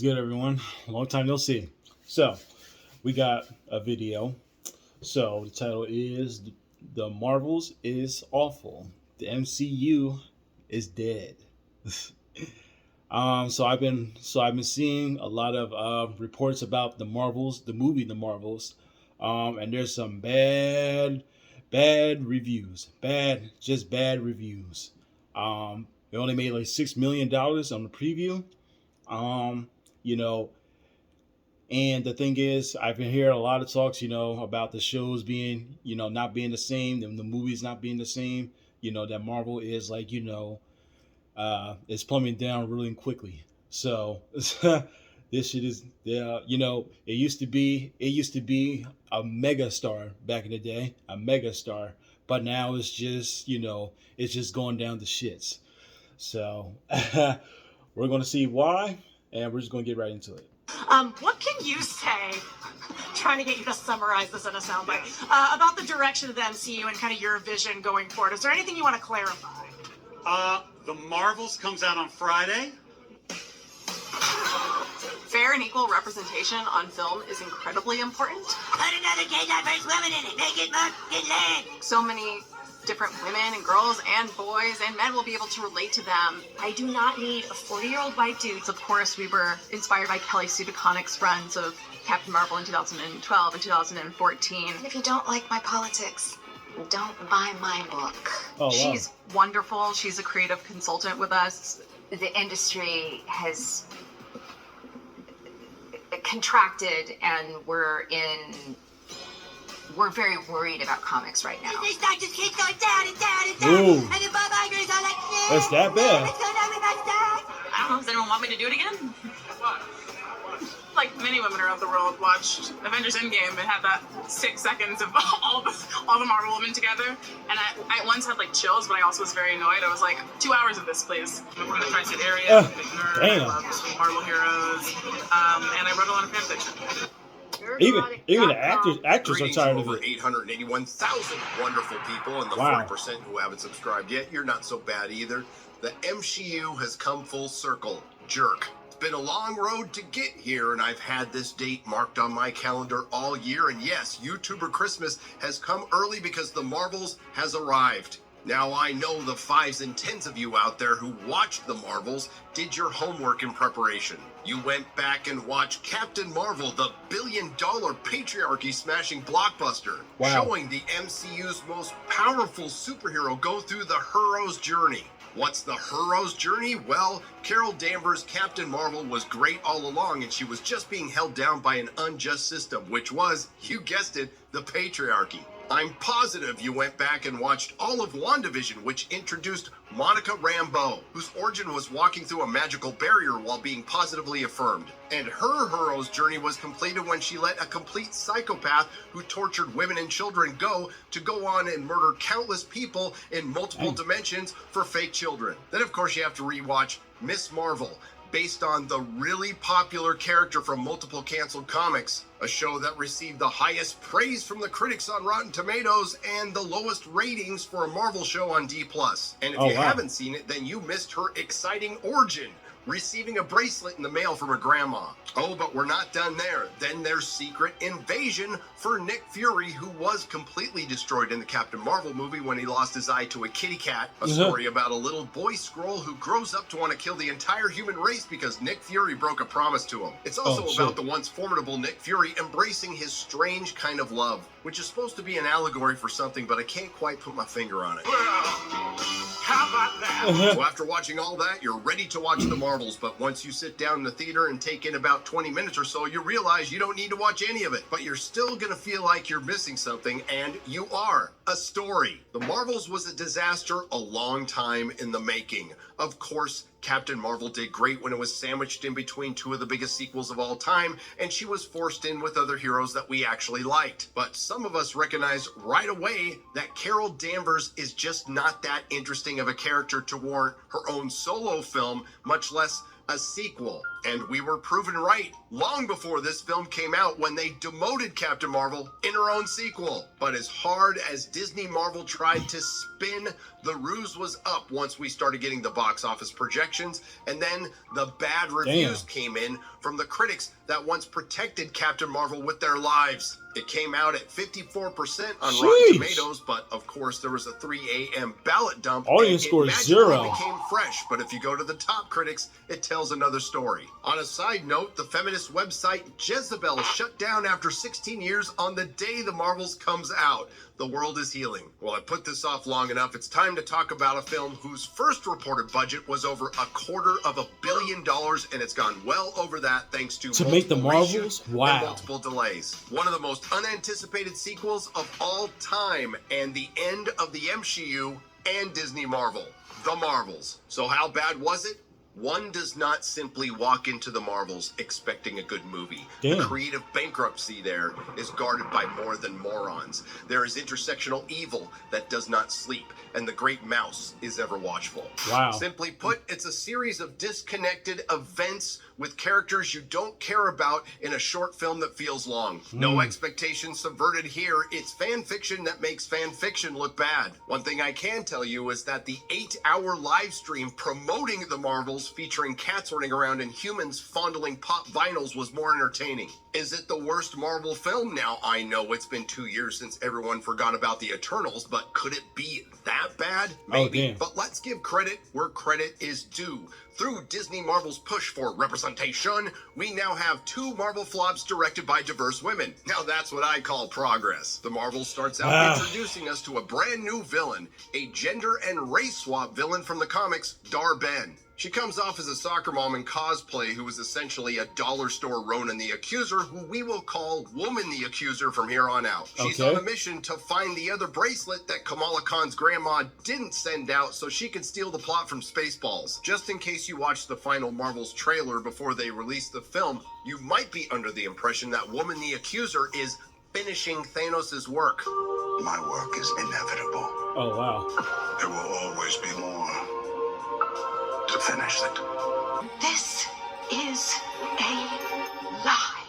What's good, everyone? Long time no see. So, we got a video. So, the title is The Marvels is Awful. The MCU is dead. I've been seeing a lot of reports about the Marvels, the movie The Marvels, and there's some bad reviews, bad reviews. They only made like $6 million on the preview. Um, you know, and the thing is, I've been hearing a lot of talks, about the shows being, not being the same, and the movies not being the same. That Marvel is like, it's plumbing down really quickly. So this shit is, yeah, it used to be a mega star back in the day, a mega star, but now it's just going down the shits. So we're gonna see why, and we're just gonna get right into it. What can you say? Trying to get you to summarize this in a soundbite about the direction of the MCU and kind of your vision going forward. Is there anything you want to clarify? The Marvels comes out on Friday. Fair and equal representation on film is incredibly important. Put another gay diverse woman in it. Make it look good land. So many different women and girls and boys and men will be able to relate to them. I do not need a 40-year-old white dude. Of course, we were inspired by Kelly Sue DeConnick's runs of Captain Marvel in 2012 and 2014. If you don't like my politics, don't buy my book. Oh, wow. She's wonderful. She's a creative consultant with us. The industry has contracted, and we're very worried about comics right now. This stock just keeps going down and down and down. Ooh. And the Bob Igers are like, That's that bad. It's going down, it's down. I don't know. Does anyone want me to do it again? Like many women around the world watched Avengers Endgame and had that 6 seconds of all the Marvel women together. And I once had like chills, but I also was very annoyed. I was like, 2 hours of this, please. We're in the tri-state area. Big nerd. Damn. I love Marvel heroes. And I wrote a lot of fan fiction. Even the actors are Greetings tired to of over it. 881,000 wonderful people, and the Wow. 40% who haven't subscribed yet, you're not so bad either. The MCU has come full circle. Jerk. It's been a long road to get here, and I've had this date marked on my calendar all year. And yes, YouTuber Christmas has come early because the Marvels has arrived. Now, I know the 5s and 10s of you out there who watched the Marvels did your homework in preparation. You went back and watched Captain Marvel, the billion-dollar patriarchy-smashing blockbuster, Wow. showing the MCU's most powerful superhero go through the hero's journey. What's the hero's journey? Well, Carol Danvers' Captain Marvel was great all along, and she was just being held down by an unjust system, which was, you guessed it, the patriarchy. I'm positive you went back and watched all of WandaVision, which introduced Monica Rambeau, whose origin was walking through a magical barrier while being positively affirmed. And her hero's journey was completed when she let a complete psychopath who tortured women and children go on and murder countless people in multiple dimensions for fake children. Then, of course, you have to rewatch Miss Marvel, based on the really popular character from multiple canceled comics, a show that received the highest praise from the critics on Rotten Tomatoes and the lowest ratings for a Marvel show on D+. And if Oh, you wow. haven't seen it, then you missed her exciting origin, receiving a bracelet in the mail from her grandma. Oh, but we're not done there. Then there's Secret Invasion for Nick Fury, who was completely destroyed in the Captain Marvel movie when he lost his eye to a kitty cat. A story about a little boy Skrull who grows up to want to kill the entire human race because Nick Fury broke a promise to him. It's also Oh, about shit. the once formidable Nick Fury embracing his strange kind of love, which is supposed to be an allegory for something, but I can't quite put my finger on it. How about that? So after watching all that, you're ready to watch the Marvels, but once you sit down in the theater and take in about 20 minutes or so, you realize you don't need to watch any of it. But you're still gonna feel like you're missing something, and you are. A story. The Marvels was a disaster a long time in the making. Of course, Captain Marvel did great when it was sandwiched in between two of the biggest sequels of all time, and she was forced in with other heroes that we actually liked. But some of us recognized right away that Carol Danvers is just not that interesting of a character to warrant her own solo film, much less a sequel. And we were proven right long before this film came out when they demoted Captain Marvel in her own sequel. But as hard as Disney Marvel tried to spin, the ruse was up once we started getting the box office projections, and then the bad reviews came in from the critics that once protected Captain Marvel with their lives. It came out at 54% on Rotten Tomatoes, but of course there was a 3 a.m. ballot dump. Audience score is 0. It became fresh, but if you go to the top critics, it tells another story. On a side note, the feminist website Jezebel shut down after 16 years on the day The Marvels comes out. The world is healing. Well, I put this off long enough. It's time to talk about a film whose first reported budget was over $250 million, and it's gone well over that thanks to make the Marvels. reshoots Wow. and multiple delays. One of the most unanticipated sequels of all time, and the end of the MCU and Disney Marvel. The Marvels. So how bad was it? One does not simply walk into the Marvels expecting a good movie. Damn. The creative bankruptcy there is guarded by more than morons. There is intersectional evil that does not sleep, and the great mouse is ever watchful. Wow. Simply put, it's a series of disconnected events with characters you don't care about in a short film that feels long. No expectations subverted here. It's fan fiction that makes fan fiction look bad. One thing I can tell you is that the 8-hour live stream promoting the Marvels, featuring cats running around and humans fondling pop vinyls, was more entertaining. Is it the worst Marvel film? Now, I know it's been 2 years since everyone forgot about the Eternals, but could it be that bad? Maybe. But let's give credit where credit is due. Through Disney Marvel's push for representation, we now have 2 Marvel flops directed by diverse women. Now that's what I call progress. The Marvel starts out introducing us to a brand new villain, a gender and race swap villain from the comics, Dar-Ben. She comes off as a soccer mom in cosplay who is essentially a dollar store Ronan the Accuser, who we will call Woman the Accuser from here on out. She's on a mission to find the other bracelet that Kamala Khan's grandma didn't send out so she can steal the plot from Spaceballs. Just in case you watched the final Marvel's trailer before they released the film, you might be under the impression that Woman the Accuser is finishing Thanos' work. My work is inevitable. Oh, wow. There will always be more to finish it. This is a lie.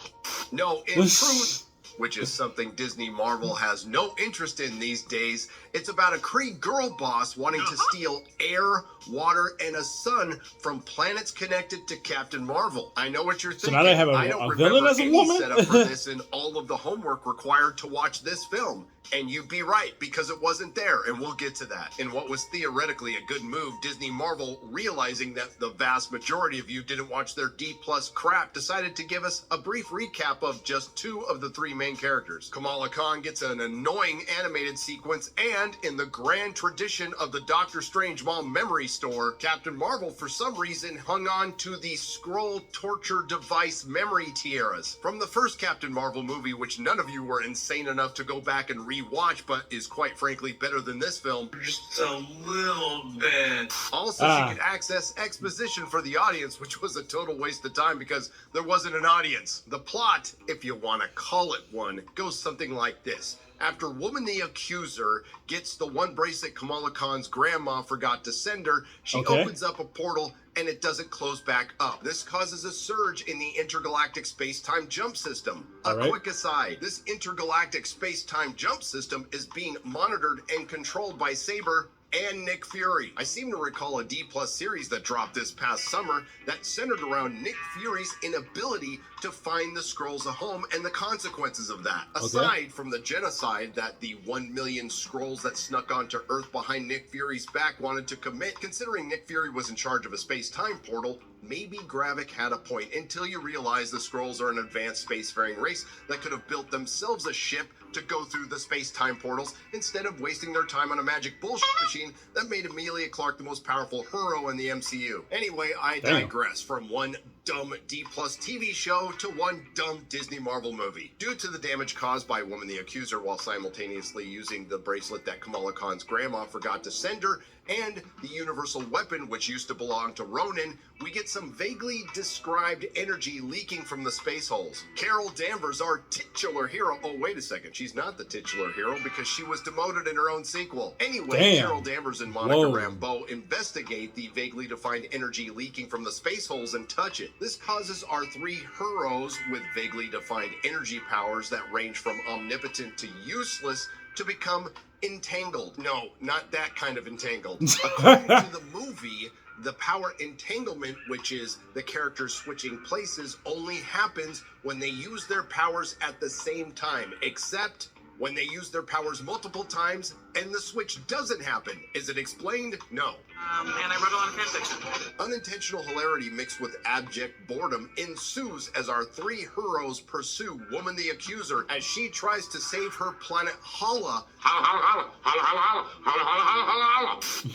No, in truth, which is something Disney Marvel has no interest in these days, it's about a Kree girl boss wanting to steal air, water, and a sun from planets connected to Captain Marvel. I know what you're thinking. So now they have a villain as a woman? Setup for this and all of the homework required to watch this film. And you'd be right, because it wasn't there, and we'll get to that. In what was theoretically a good move, Disney Marvel, realizing that the vast majority of you didn't watch their D+ crap, decided to give us a brief recap of just 2 of the 3 main characters. Kamala Khan gets an annoying animated sequence, and in the grand tradition of the Doctor Strange Mom memory store, Captain Marvel, for some reason, hung on to the Skrull torture device memory tiaras from the first Captain Marvel movie, which none of you were insane enough to go back and rewatch, but is quite frankly better than this film. Just a little bit. Also, she could access exposition for the audience, which was a total waste of time because there wasn't an audience. The plot, if you want to call it one, goes something like this. After Woman the Accuser gets the one bracelet Kamala Khan's grandma forgot to send her, she opens up a portal and it doesn't close back up. This causes a surge in the intergalactic space-time jump system. Quick aside, this intergalactic space-time jump system is being monitored and controlled by Saber and Nick Fury. I seem to recall a D+ series that dropped this past summer that centered around Nick Fury's inability to find the Skrulls a home and the consequences of that. Aside from the genocide that the 1 million Skrulls that snuck onto Earth behind Nick Fury's back wanted to commit, considering Nick Fury was in charge of a space-time portal, maybe Gravik had a point until you realize the Skrulls are an advanced spacefaring race that could have built themselves a ship to go through the space-time portals instead of wasting their time on a magic bullshit machine that made Emilia Clarke the most powerful hero in the MCU. Anyway, I digress from one dumb D+ TV show to one dumb Disney Marvel movie. Due to the damage caused by Woman the Accuser while simultaneously using the bracelet that Kamala Khan's grandma forgot to send her, and the universal weapon, which used to belong to Ronan, we get some vaguely described energy leaking from the space holes. Carol Danvers, our titular hero. Oh, wait a second. She's not the titular hero because she was demoted in her own sequel. Anyway, Damn. Carol Danvers and Monica Rambeau investigate the vaguely defined energy leaking from the space holes and touch it. This causes our three heroes with vaguely defined energy powers that range from omnipotent to useless to become entangled. No, not that kind of entangled. According to the movie, the power entanglement, which is the characters switching places, only happens when they use their powers at the same time, except when they use their powers multiple times and the switch doesn't happen. Is it explained? No. And I wrote a lot of fanfiction. Unintentional hilarity mixed with abject boredom ensues as our three heroes pursue Woman the Accuser as she tries to save her planet Hala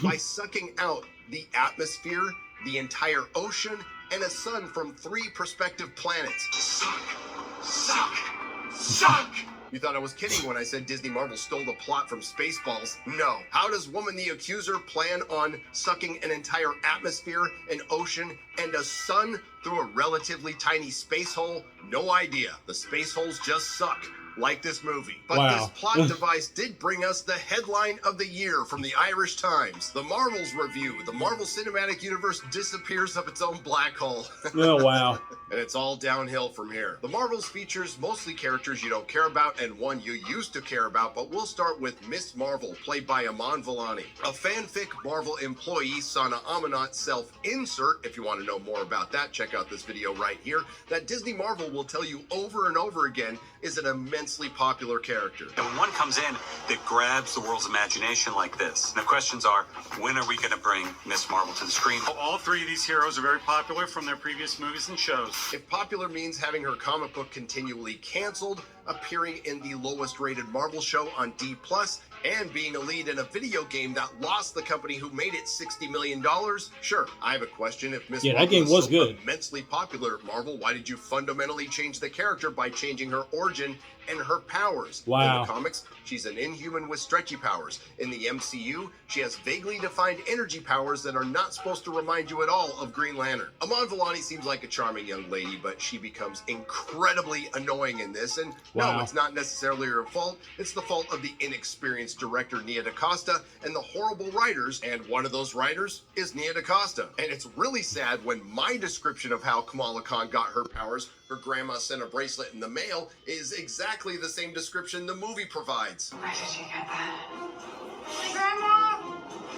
by sucking out the atmosphere, the entire ocean, and a sun from three prospective planets. Suck! You thought I was kidding when I said Disney Marvel stole the plot from Spaceballs. No. How does Woman the Accuser plan on sucking an entire atmosphere, an ocean, and a sun through a relatively tiny space hole? No idea. The space holes just suck. Like this movie. But this plot device did bring us the headline of the year from the Irish Times. The Marvels review. The Marvel Cinematic Universe disappears up its own black hole. Oh, wow. And it's all downhill from here. The Marvels features mostly characters you don't care about and one you used to care about, but we'll start with Miss Marvel, played by Iman Vellani. A fanfic Marvel employee, Sana Amanat self-insert. If you want to know more about that, check out this video right here. That Disney Marvel will tell you over and over again is an immensely popular character. And when one comes in that grabs the world's imagination like this, the questions are, when are we going to bring Miss Marvel to the screen? All three of these heroes are very popular from their previous movies and shows. If popular means having her comic book continually canceled, appearing in the lowest rated Marvel show on D+, and being a lead in a video game that lost the company who made it $60 million, sure, I have a question. If Miss Marvel that game was so good. Immensely popular at Marvel, why did you fundamentally change the character by changing her origin and her powers? Wow. In the comics, she's an inhuman with stretchy powers. In the MCU, she has vaguely defined energy powers that are not supposed to remind you at all of Green Lantern. Iman Vellani seems like a charming young lady, but she becomes incredibly annoying in this, and no, it's not necessarily her fault. It's the fault of the inexperienced director Nia DaCosta and the horrible writers, and one of those writers is Nia DaCosta. And it's really sad when my description of how Kamala Khan got her powers, her grandma sent a bracelet in the mail, is exactly the same description the movie provides. Where did you get that? Grandma,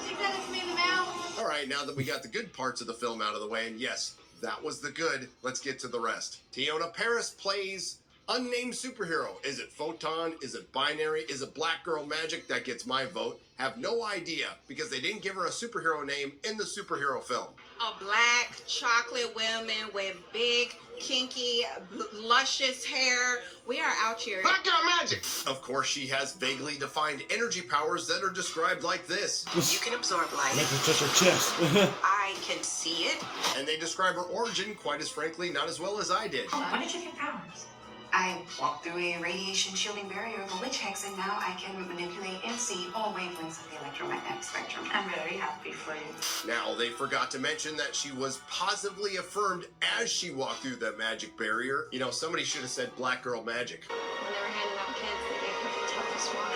did you get it to me in the mail? All right, now that we got the good parts of the film out of the way, and yes, that was the good, let's get to the rest. Teyonah Parris plays unnamed superhero. Is it Photon? Is it Binary? Is it Black Girl Magic? That gets my vote. Have no idea because they didn't give her a superhero name in the superhero film. A black chocolate woman with big, kinky, luscious hair. We are out here. Black Girl Magic! Of course, she has vaguely defined energy powers that are described like this. You can absorb light. Make her touch her chest. I can see it. And they describe her origin, quite as frankly, not as well as I did. When did you get powers? I walked through a radiation shielding barrier of a witch hex, and now I can manipulate and see all wavelengths of the electromagnetic spectrum. I'm very happy for you. Now, they forgot to mention that she was positively affirmed as she walked through the magic barrier. You know, somebody should have said Black Girl Magic. When they were handing out kids, they gave her the toughest one.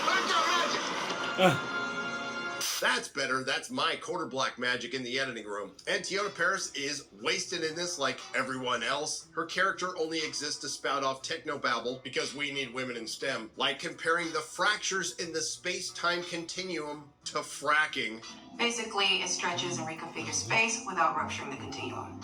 Black Girl Magic! That's better. That's my quarter black magic in the editing room. And Teyonah Parris is wasted in this like everyone else. Her character only exists to spout off technobabble because we need women in STEM. Like comparing the fractures in the space-time continuum to fracking. Basically, it stretches and reconfigures space without rupturing the continuum.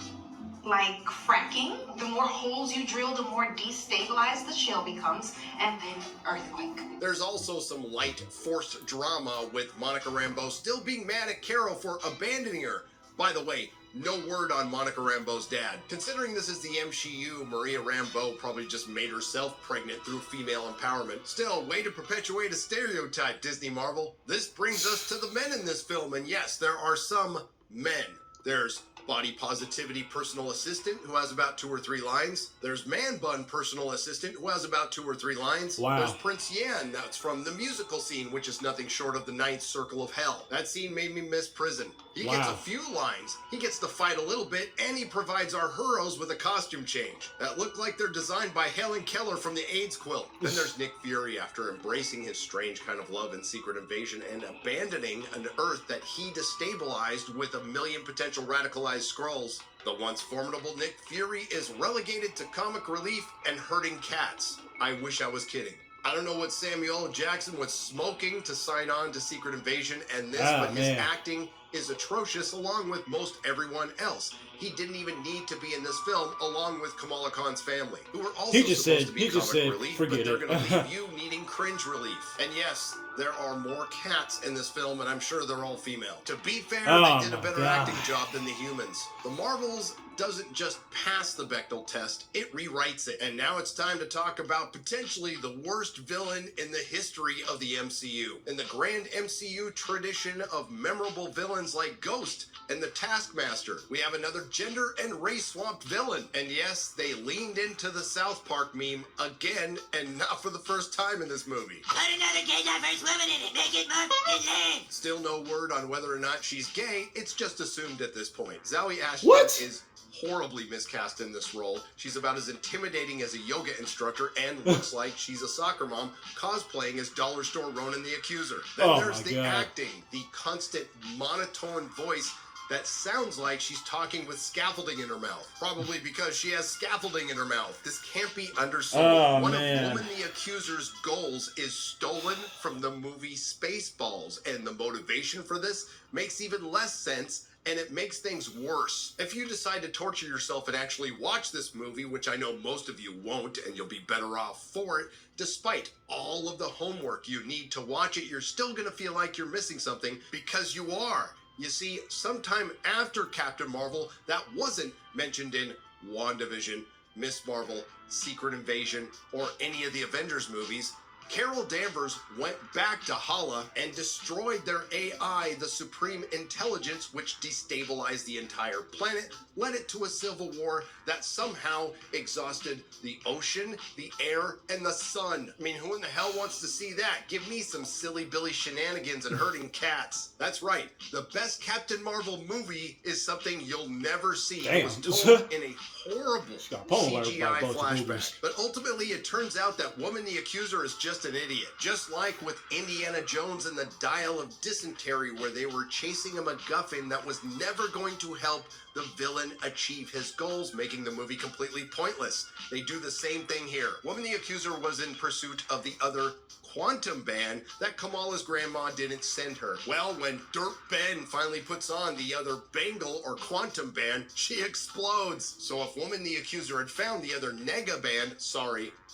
Like fracking, the more holes you drill, the more destabilized the shell becomes, and then earthquake. There's also some light forced drama with Monica Rambeau still being mad at Carol for abandoning her. By the way, no word on Monica Rambeau's dad. Considering this is the MCU, Maria Rambeau probably just made herself pregnant through female empowerment. Still, way to perpetuate a stereotype, Disney Marvel. This brings us to the men in this film, and yes, there are some men. There's Body Positivity Personal Assistant, who has about 2 or 3 lines. There's Man Bun Personal Assistant, who has about 2 or 3 lines. Wow. There's Prince Yan, that's from the musical scene, which is nothing short of the Ninth Circle of Hell. That scene made me miss prison. He gets a few lines, he gets to fight a little bit, and he provides our heroes with a costume change that look like they're designed by Helen Keller from the AIDS quilt. Then there's Nick Fury, after embracing his strange kind of love in Secret Invasion and abandoning an Earth that he destabilized with a million potential radicalized Skrulls. The once formidable Nick Fury is relegated to comic relief and herding cats. I wish I was kidding. I don't know what Samuel L. Jackson was smoking to sign on to Secret Invasion and this, but his acting is atrocious along with most everyone else. He didn't even need to be in this film along with Kamala Khan's family, who were also supposed to be comic relief, but they're going to leave you needing cringe relief. And yes, there are more cats in this film, and I'm sure they're all female. To be fair, they did a better acting job than the humans. The Marvels doesn't just pass the Bechdel test, it rewrites it. And now it's time to talk about potentially the worst villain in the history of the MCU. In the grand MCU tradition of memorable villains like Ghost and the Taskmaster, we have another gender and race swapped villain. And yes, they leaned into the South Park meme again, and not for the first time in this movie. Put another gay diverse woman in it, make it more. Still no word on whether or not she's gay, it's just assumed at this point. Zoe Ashton is horribly miscast in this role. She's about as intimidating as a yoga instructor and looks like she's a soccer mom cosplaying as Dollar Store Ronan the Accuser. Then there's the acting, the constant monotone voice that sounds like she's talking with scaffolding in her mouth. Probably because she has scaffolding in her mouth. This can't be undersold. One of Woman the Accuser's goals is stolen from the movie Spaceballs, and the motivation for this makes even less sense, and it makes things worse. If you decide to torture yourself and actually watch this movie, which I know most of you won't, and you'll be better off for it, despite all of the homework you need to watch it, you're still gonna feel like you're missing something, because you are. You see, sometime after Captain Marvel, that wasn't mentioned in WandaVision, Miss Marvel, Secret Invasion, or any of the Avengers movies, Carol Danvers went back to Hala and destroyed their AI, the Supreme Intelligence, which destabilized the entire planet, led it to a civil war that somehow exhausted the ocean, the air, and the sun. I mean, who in the hell wants to see that? Give me some silly Billy shenanigans and herding cats. That's right. The best Captain Marvel movie is something you'll never see. It was told in a horrible CGI flashback. But ultimately, it turns out that Woman the Accuser is just an idiot. Just like with Indiana Jones and the Dial of Dysentery, where they were chasing a MacGuffin that was never going to help the villain achieve his goals, making the movie completely pointless. They do the same thing here. Woman the Accuser was in pursuit of the other quantum band that Kamala's grandma didn't send her. Well, when Dirt Ben finally puts on the other bangle or quantum band, she explodes. So if Woman the Accuser had found the other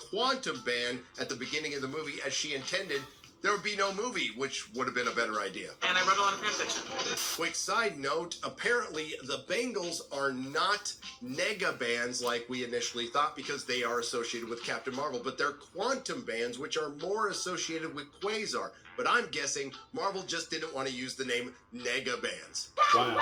quantum band at the beginning of the movie as she intended, there would be no movie, which would have been a better idea. And I wrote a lot of fanfiction. Quick side note, apparently the Bangles are not nega bands like we initially thought, because they are associated with Captain Marvel, but they're quantum bands, which are more associated with Quasar. But I'm guessing Marvel just didn't want to use the name nega bands. Wow.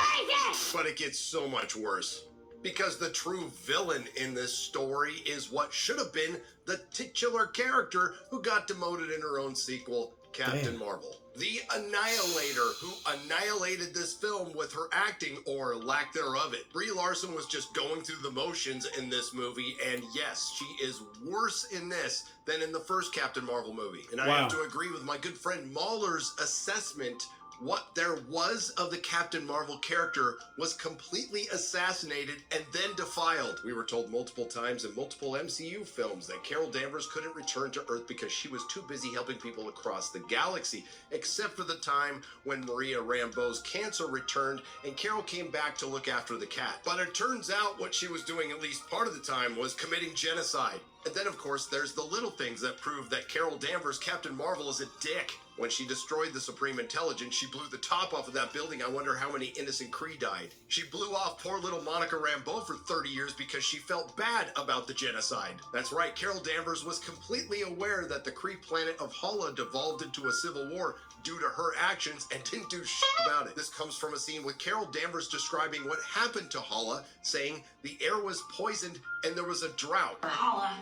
But it gets so much worse, because the true villain in this story is what should have been the titular character who got demoted in her own sequel, Captain Marvel. The Annihilator, who annihilated this film with her acting, or lack thereof it. Brie Larson was just going through the motions in this movie, and yes, she is worse in this than in the first Captain Marvel movie. And I have to agree with my good friend Mahler's assessment. What there was of the Captain Marvel character was completely assassinated and then defiled. We were told multiple times in multiple MCU films that Carol Danvers couldn't return to Earth because she was too busy helping people across the galaxy, except for the time when Maria Rambeau's cancer returned and Carol came back to look after the cat. But it turns out what she was doing at least part of the time was committing genocide. And then, of course, there's the little things that prove that Carol Danvers, Captain Marvel, is a dick. When she destroyed the Supreme Intelligence, she blew the top off of that building. I wonder how many innocent Kree died. She blew off poor little Monica Rambeau for 30 years because she felt bad about the genocide. That's right, Carol Danvers was completely aware that the Kree planet of Hala devolved into a civil war due to her actions and didn't do shit about it. This comes from a scene with Carol Danvers describing what happened to Hala, saying the air was poisoned and there was a drought. Hala.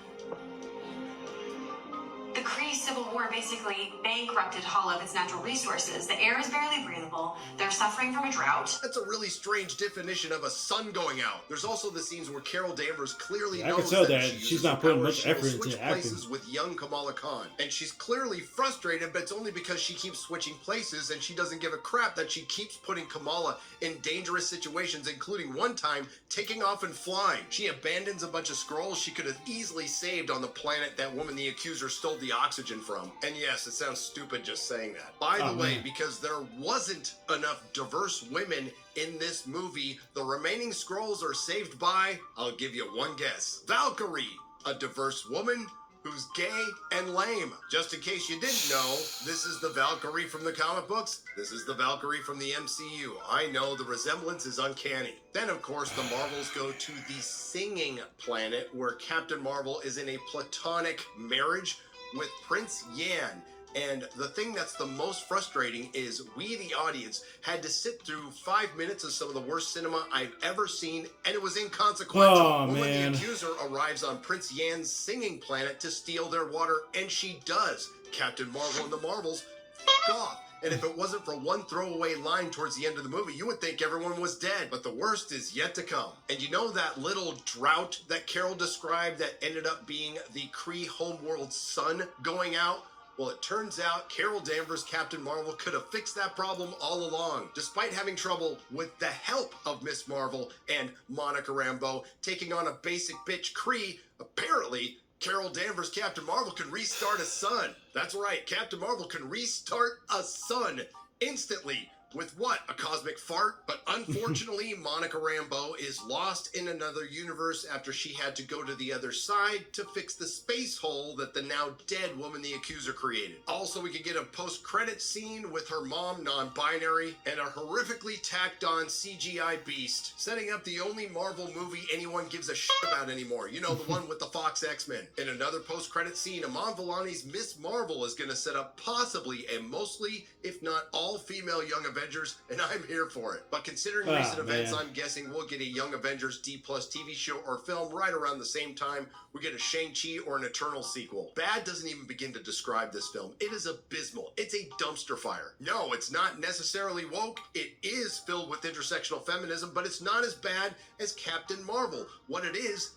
The Kree Civil War basically bankrupted Hala of its natural resources. The air is barely breathable. They're suffering from a drought. That's a really strange definition of a sun going out. There's also the scenes where Carol Danvers clearly I knows can tell that that if she she's uses not her putting powers, much she will effort into switch acting. places with young Kamala Khan. And she's clearly frustrated, but it's only because she keeps switching places and she doesn't give a crap that she keeps putting Kamala in dangerous situations, including one time taking off and flying. She abandons a bunch of Skrulls she could have easily saved on the planet that Woman the Accuser stole the oxygen from. And yes, it sounds stupid just saying that. By the way, because there wasn't enough diverse women in this movie, the remaining Skrulls are saved by, I'll give you one guess, Valkyrie, a diverse woman who's gay and lame. Just in case you didn't know, this is the Valkyrie from the comic books. This is the Valkyrie from the MCU. I know, the resemblance is uncanny. Then, of course, the Marvels go to the Singing Planet, where Captain Marvel is in a platonic marriage with Prince Yan. And the thing that's the most frustrating is we, the audience, had to sit through 5 minutes of some of the worst cinema I've ever seen, and it was inconsequential. Oh, Woman man. the Accuser arrives on Prince Yan's singing planet to steal their water, and she does. Captain Marvel and the Marvels f*** off. And if it wasn't for one throwaway line towards the end of the movie, you would think everyone was dead. But the worst is yet to come. And you know that little drought that Carol described that ended up being the Kree homeworld sun going out? Well, it turns out Carol Danvers, Captain Marvel, could have fixed that problem all along. Despite having trouble with the help of Miss Marvel and Monica Rambeau taking on a basic bitch Kree, apparently Carol Danvers, Captain Marvel, can restart a sun. That's right, Captain Marvel can restart a sun instantly. With what? A cosmic fart? But unfortunately, Monica Rambeau is lost in another universe after she had to go to the other side to fix the space hole that the now dead Woman the Accuser created. Also, we could get a post-credit scene with her mom, non-binary, and a horrifically tacked-on CGI beast, setting up the only Marvel movie anyone gives a shit about anymore. You know, the one with the Fox X-Men. In another post-credit scene, Iman Vellani's Miss Marvel is going to set up possibly a mostly, if not all-female Young Avengers, and I'm here for it. But considering recent events, I'm guessing we'll get a Young Avengers D+ TV show or film right around the same time we get a Shang-Chi or an Eternal sequel. Bad doesn't even begin to describe this film. It is abysmal. It's a dumpster fire. No, it's not necessarily woke. It is filled with intersectional feminism, but it's not as bad as Captain Marvel. What it is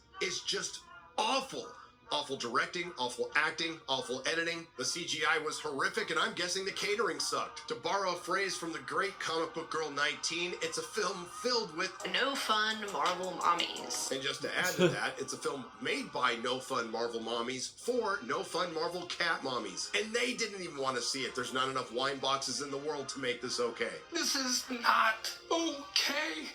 just awful. Awful directing, awful acting, awful editing. The CGI was horrific, and I'm guessing the catering sucked. To borrow a phrase from the great comic book girl 19, it's a film filled with No fun Marvel mommies. And just to add to that, it's a film made by no fun Marvel mommies for no fun Marvel cat mommies. And they didn't even want to see it. There's not enough wine boxes in the world to make this okay. This is not okay.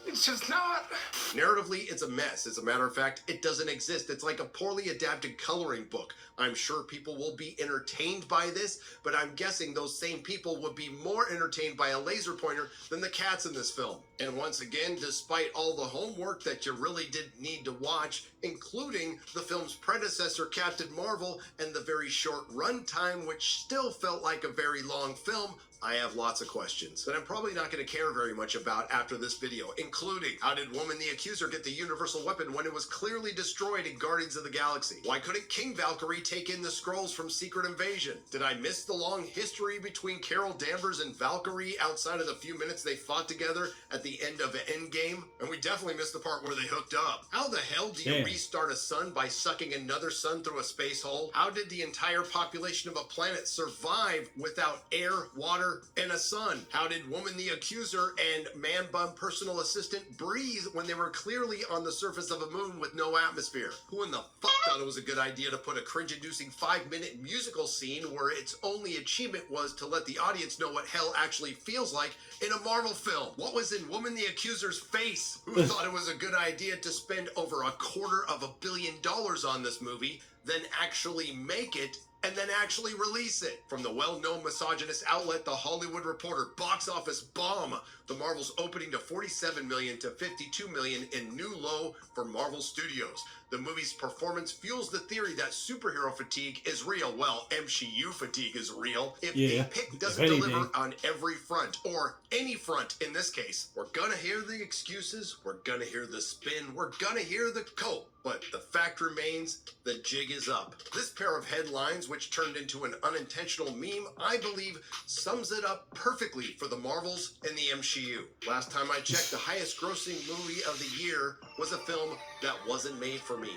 It's just not. Narratively, it's a mess. As a matter of fact, it doesn't exist. It's like a poorly adapted coloring book. I'm sure people will be entertained by this, but I'm guessing those same people would be more entertained by a laser pointer than the cats in this film. And once again, despite all the homework that you really didn't need to watch, including the film's predecessor, Captain Marvel, and the very short runtime, which still felt like a very long film, I have lots of questions that I'm probably not going to care very much about after this video, including how did Woman the Accuser get the universal weapon when it was clearly destroyed in Guardians of the Galaxy? Why couldn't King Valkyrie take in the Skrulls from Secret Invasion? Did I miss the long history between Carol Danvers and Valkyrie outside of the few minutes they fought together at the end of Endgame? And we definitely missed the part where they hooked up. How the hell do you restart a sun by sucking another sun through a space hole? How did the entire population of a planet survive without air, water, and a sun? How did Woman the Accuser and man-bun personal assistant breathe when they were clearly on the surface of a moon with no atmosphere? Who in the fuck thought it was a good idea to put a cringe-inducing 5-minute musical scene where its only achievement was to let the audience know what hell actually feels like in a Marvel film? What was in Woman the Accuser's Face, who thought it was a good idea to spend over $250 million on this movie, then actually make it, and then actually release it. From the well-known misogynist outlet The Hollywood Reporter, box office bomb. The Marvels opening to $47 million to $52 million in new low for Marvel Studios. The movie's performance fuels the theory that superhero fatigue is real. Well, MCU fatigue is real. If a pick doesn't deliver on every front, or any front in this case, we're gonna hear the excuses, we're gonna hear the spin, we're gonna hear the cope. But the fact remains, the jig is up. This pair of headlines, which turned into an unintentional meme, I believe sums it up perfectly for the Marvels and the MCU. Last time I checked, the highest grossing movie of the year was a film that wasn't made for me,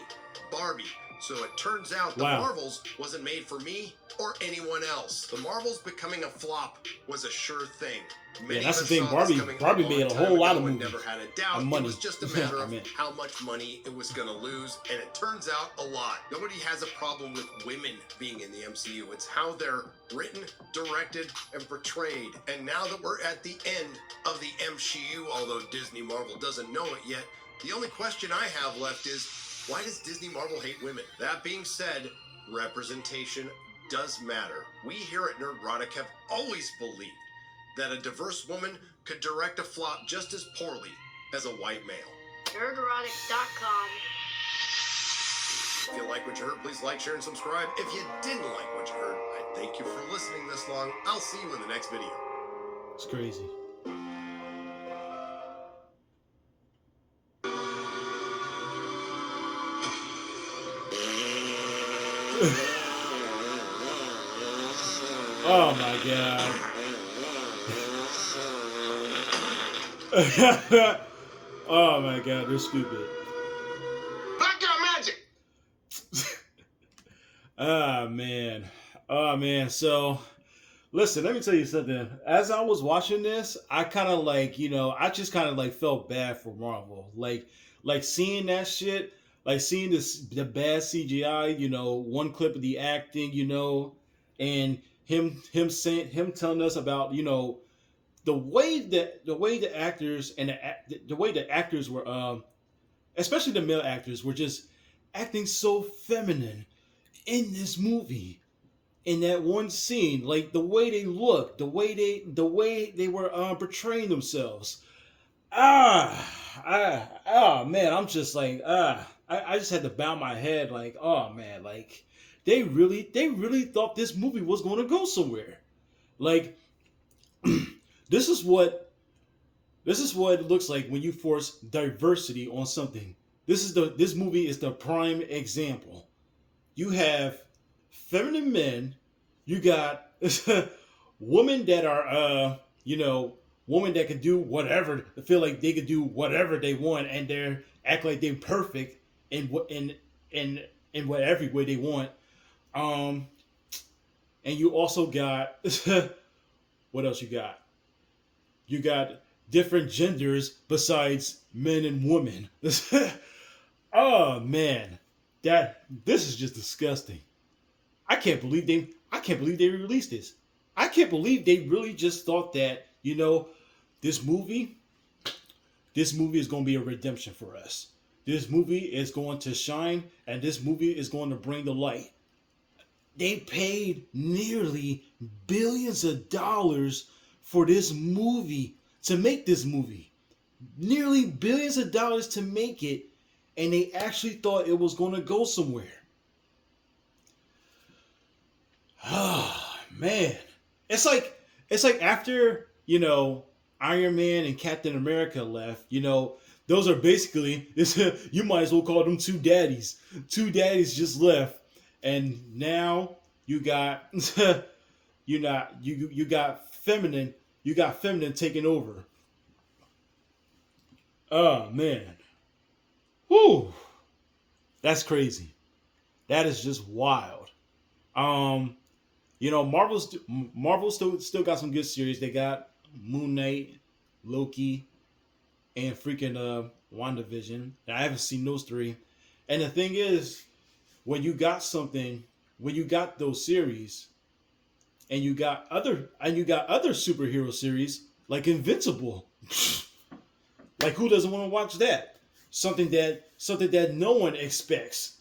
Barbie. So it turns out the Marvels wasn't made for me or anyone else. The Marvels becoming a flop was a sure thing. Yeah, that's the thing. Barbie made a whole lot of movies. Never had a doubt. Money. It was just a matter of how much money it was going to lose, and it turns out a lot. Nobody has a problem with women being in the MCU. It's how they're written, directed, and portrayed. And now that we're at the end of the MCU, although Disney Marvel doesn't know it yet, the only question I have left is, why does Disney Marvel hate women? That being said, representation does matter. We here at Nerdrotic have always believed that a diverse woman could direct a flop just as poorly as a white male. Nerdrotic.com. If you like what you heard, please like, share, and subscribe. If you didn't like what you heard, I thank you for listening this long. I'll see you in the next video. It's crazy. Oh my god. Oh my god, they're stupid. Black girl magic! Oh man. Oh man. So listen, let me tell you something. As I was watching this, I kind of I just kind of felt bad for Marvel. Like seeing that shit, like seeing the bad CGI, one clip of the acting, and him telling us about, the way the actors and the way the actors were, especially the male actors, were just acting so feminine in this movie. In that one scene, like the way they looked, the way they were portraying themselves. Oh man, I'm just like I just had to bow my head, like, oh man, like they really thought this movie was going to go somewhere. Like this is what it looks like when you force diversity on something. This movie is the prime example. You have feminine men, you got women that are women that can do whatever, feel like they could do whatever they want, and they act like they're perfect in whatever way they want. And you also got what else you got? You got different genders besides men and women. Oh man, this is just disgusting. I can't believe they released this. I can't believe they really just thought that, this movie is going to be a redemption for us. This movie is going to shine, and this movie is going to bring the light. They paid nearly billions of dollars for this movie, to make this movie. Nearly billions of dollars to make it, and they actually thought it was going to go somewhere. Oh man, it's like after Iron Man and Captain America left, those are basically you might as well call them two daddies. Two daddies just left, and now you got you got feminine taking over. Oh man, whoo, that's crazy. That is just wild. Marvel still got some good series. They got Moon Knight, Loki, and freaking WandaVision. I haven't seen those three. And the thing is, when you got those series, and you got other superhero series like Invincible. Like who doesn't want to watch that? Something that no one expects.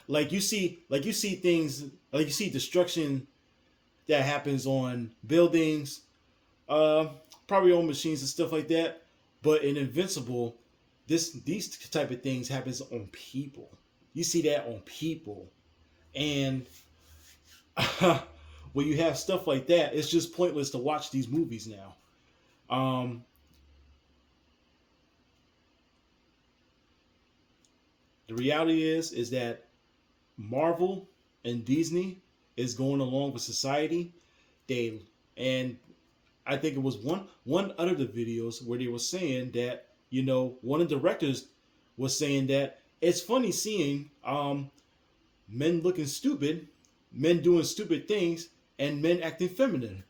Like you see things, like you see destruction that happens on buildings, uh, probably on machines and stuff like that. But in Invincible, these type of things happens on people. You see that on people, and when you have stuff like that, it's just pointless to watch these movies now. Um, the reality is that Marvel and Disney is going along with society. They and I think it was one other the videos where they were saying that one of the directors was saying that it's funny seeing men looking stupid, men doing stupid things, and men acting feminine.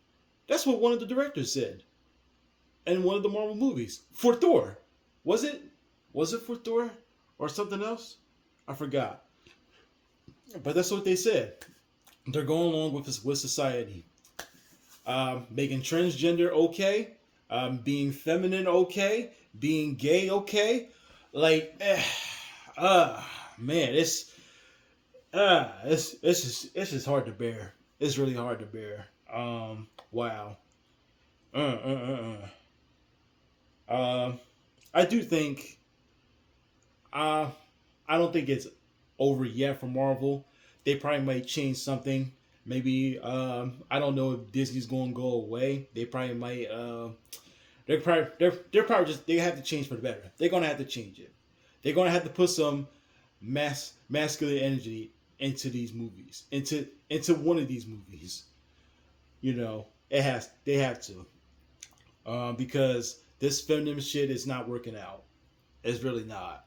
That's what one of the directors said in one of the Marvel movies for Thor. Was it? Was it for Thor or something else? I forgot. But that's what they said. They're going along with society, making transgender okay, being feminine okay, being gay okay. Like, man, it's just hard to bear. It's really hard to bear. Wow. Uh, uh, uh, uh. I do think. Uh, I don't think it's over yet for Marvel. They probably might change something. Maybe I don't know if Disney's going to go away. They probably might. They're probably just they have to change for the better. They're going to have to change it. They're going to have to put some masculine energy into these movies, into one of these movies. They have to, because this feminine shit is not working out. It's really not.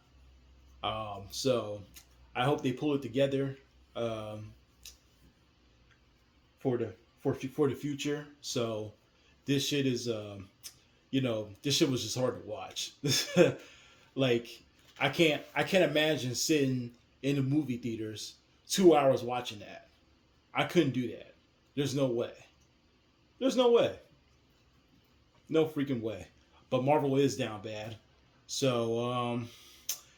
So I hope they pull it together, for the future. So this shit is this shit was just hard to watch. Like I can't imagine sitting in the movie theaters 2 hours watching that. I couldn't do that. There's no way. There's no way. No freaking way. But Marvel is down bad. So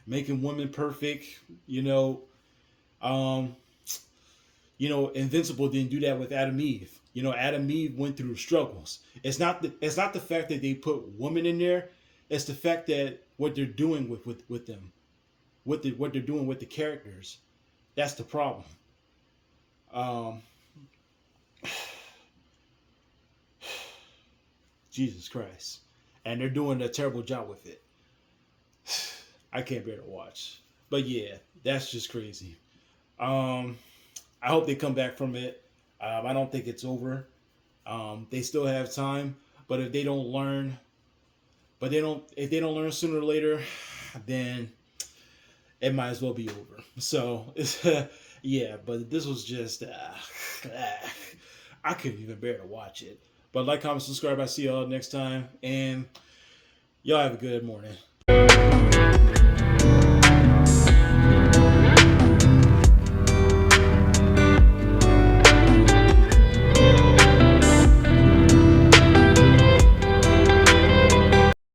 making women perfect, um, Invincible didn't do that with Adam Eve. Adam Eve went through struggles. It's not the fact that they put women in there. It's the fact that what they're doing with them, what they're doing with the characters. That's the problem. Um, Jesus Christ, and they're doing a terrible job with it. I can't bear to watch. But yeah, that's just crazy. Um, I hope they come back from it. I don't think it's over. They still have time, but if they don't learn, if they don't learn sooner or later, then it might as well be over. So yeah, but this was just I couldn't even bear to watch it. But like, comment, subscribe. I see y'all next time, and y'all have a good morning.